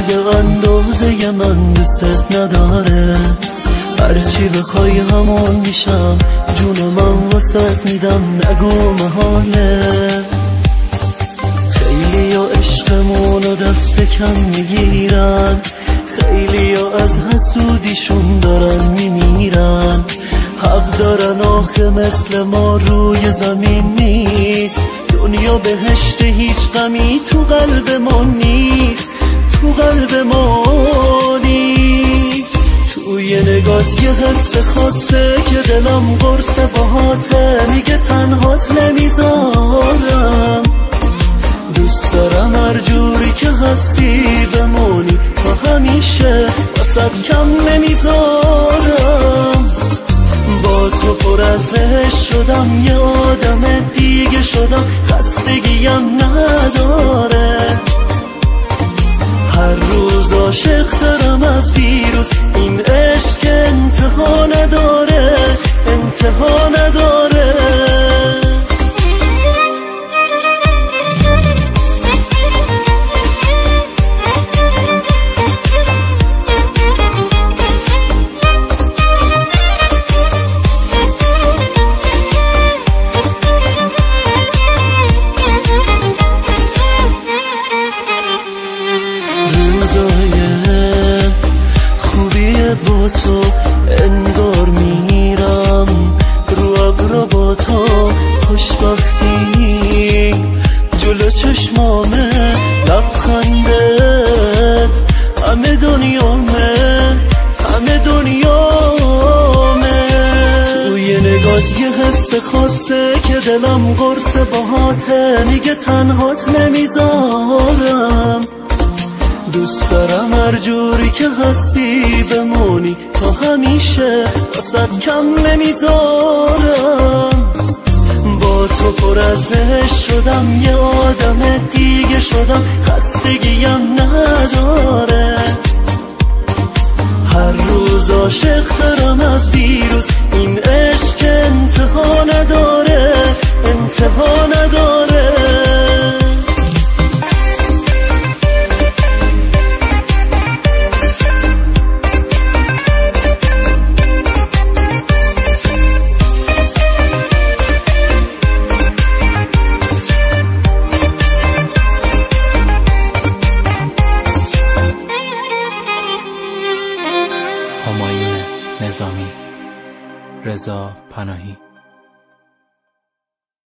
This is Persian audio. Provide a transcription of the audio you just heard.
به اندازه من دوست نداره. هرچی بخوای همون میشم، جون من واسط میدم، نگو محاله. خیلی ها عشقمونو دست کم میگیرن، خیلی ها از حسودیشون دارن میمیرن. حق دارن آخه مثل ما روی زمین نیست. دنیا بهشت هیچ غمی تو قلب ما نیست، تو قلب ما نیست. توی نگات یه حس خاصه که دلم قرص باهاته، میگه تنهات نمیذارم. دوست دارم هر جوری که هستی بمونی تا همیشه، واسد کم نمیذارم. با تو پر از عشق شدم، یه آدم دیگه شدم، خستگیم نداره. هر روز عاشق ترم از دیروز، این عشق انتها نداره، انتها نداره. با تو انگار میرم رو ابرا، با تو خوشبختی جلو چشمامه، لبخندت همه دنیامه، همه دنیامه. توی نگات یه حس خاصه که دلم قرص باهاته، میگه تنهات نمیذارم. دوست دارم هر جوری که هستی بمونی تا همیشه، واسد کم نمیذارم. با تو پر از عشق شدم، یه آدم دیگه شدم، خستگیم نداره. هر روز عاشق ترم از دیروز، این عشق انتها نداره، انتها نداره. همایون نظامی، رضا پناهی.